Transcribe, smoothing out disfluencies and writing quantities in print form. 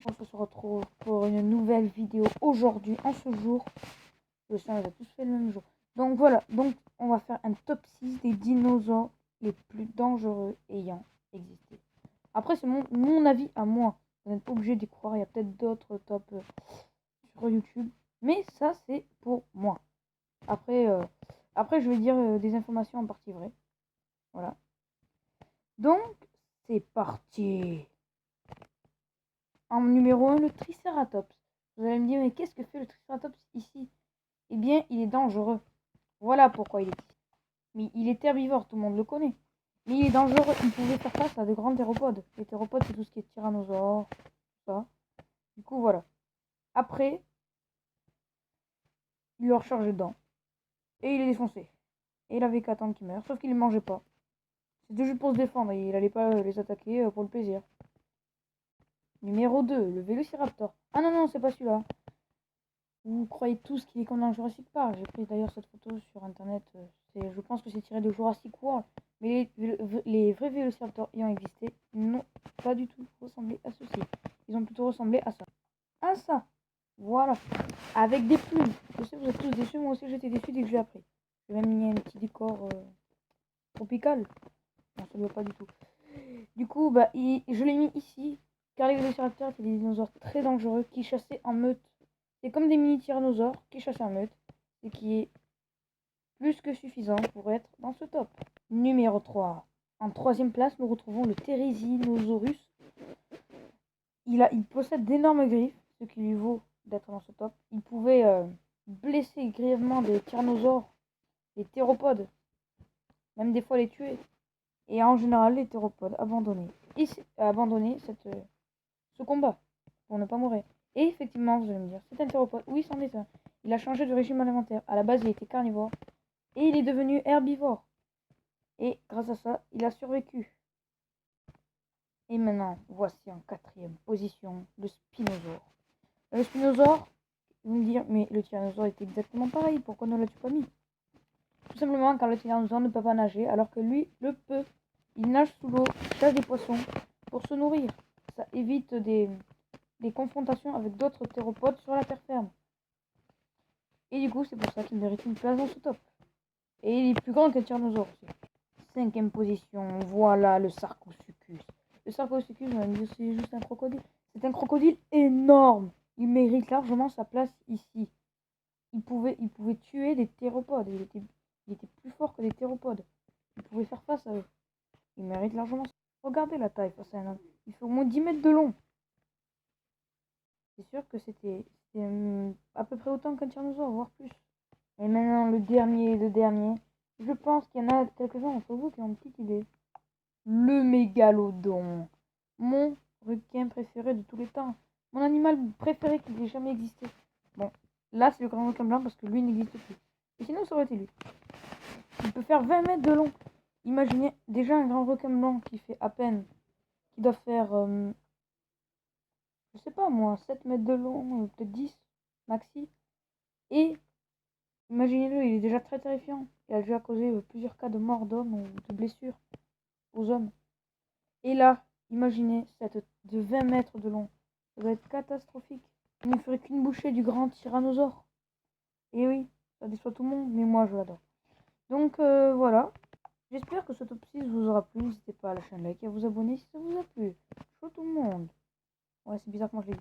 On se retrouve pour une nouvelle vidéo aujourd'hui, en ce jour. Je sais, on a tous fait le même jour. Donc voilà, donc on va faire un top 6 des dinosaures les plus dangereux ayant existé. Après, c'est mon avis à moi. Vous n'êtes pas obligé d'y croire, il y a peut-être d'autres tops sur YouTube. Mais ça, c'est pour moi. Après, je vais dire des informations en partie vraies. Voilà. Donc, c'est parti. En numéro 1, le Triceratops. Vous allez me dire, mais qu'est-ce que fait le Triceratops ici? Eh bien, il est dangereux. Voilà pourquoi il est ici. Mais il est herbivore, tout le monde le connaît. Mais il est dangereux, il pouvait faire face à de grands théropodes. Les théropodes, c'est tout ce qui est tyrannosaure, tout ça. Du coup, voilà. Après, il leur charge dedans. Et il est défoncé. Et il avait qu'à attendre qu'il meure, sauf qu'il ne mangeait pas. C'était juste pour se défendre, et il allait pas les attaquer pour le plaisir. Numéro 2, le Vélociraptor. Ah non, non, c'est pas celui-là. Vous croyez tous qu'il est comme dans Jurassic Park. J'ai pris d'ailleurs cette photo sur internet. Je pense que c'est tiré de Jurassic World. Mais les vrais vélociraptors ayant existé n'ont pas du tout ressemblé à ceci. Ils ont plutôt ressemblé à ça. À ça. Voilà. Avec des plumes. Je sais que vous êtes tous déçus. Moi aussi j'étais déçu dès que je l'ai appris. J'ai même mis un petit décor tropical. Non, ça ne va pas du tout. Du coup, bah, je l'ai mis ici. Car les vélociraptors étaient des dinosaures très dangereux qui chassaient en meute. C'est comme des mini tyrannosaures qui chassent en meute, ce qui est plus que suffisant pour être dans ce top. Numéro 3. En troisième place, nous retrouvons le Therizinosaurus. Il possède d'énormes griffes, ce qui lui vaut d'être dans ce top. Il pouvait blesser grièvement des tyrannosaures, des théropodes, même des fois les tuer. Et en général, les théropodes abandonné ce combat pour ne pas mourir. Et effectivement, vous allez me dire, c'est un théropode. Oui, c'en est un. Il a changé de régime alimentaire. À la base, il était carnivore. Et il est devenu herbivore. Et grâce à ça, il a survécu. Et maintenant, voici en quatrième position le Spinosaure. Le Spinosaure, vous me dire, mais le tyrannosaure était exactement pareil. Pourquoi ne l'as-tu pas mis? Tout simplement car le tyrannosaure ne peut pas nager alors que lui le peut. Il nage sous l'eau, chasse des poissons pour se nourrir. Ça évite des confrontations avec d'autres théropodes sur la terre ferme. Et du coup, c'est pour ça qu'il mérite une place dans ce top. Et il est plus grand que le tyrannosaure aussi. Cinquième position, voilà le Sarcosuchus. Le Sarcosuchus, c'est juste un crocodile. C'est un crocodile énorme. Il mérite largement sa place ici. Il pouvait tuer des théropodes. Il était plus fort que des théropodes. Il pouvait faire face à eux. Il mérite largement ça. Regardez la taille face à un homme. Il fait au moins 10 mètres de long. C'est sûr que c'était à peu près autant qu'un tyrannosaure, voire plus. Et maintenant, le dernier. Je pense qu'il y en a quelques-uns d'entre vous qui ont une petite idée. Le mégalodon. Mon requin préféré de tous les temps. Mon animal préféré qui n'ait jamais existé. Bon, là, c'est le grand requin blanc parce que lui n'existe plus. Et sinon, ça aurait été lui. Il peut faire 20 mètres de long. Imaginez déjà un grand requin blanc qui fait à peine, qui doit faire, je sais pas moi, 7 mètres de long, peut-être 10 maxi. Et imaginez-le, il est déjà très terrifiant. Il a déjà causé plusieurs cas de mort d'hommes ou de blessures aux hommes. Et là, imaginez cette de 20 mètres de long. Ça doit être catastrophique. Il ne ferait qu'une bouchée du grand tyrannosaure. Et oui, ça déçoit tout le monde, mais moi je l'adore. Donc voilà. J'espère que ce top 6 vous aura plu. N'hésitez pas à lâcher un like et à vous abonner si ça vous a plu. Ciao tout le monde. Ouais, c'est bizarre comment je l'ai dit.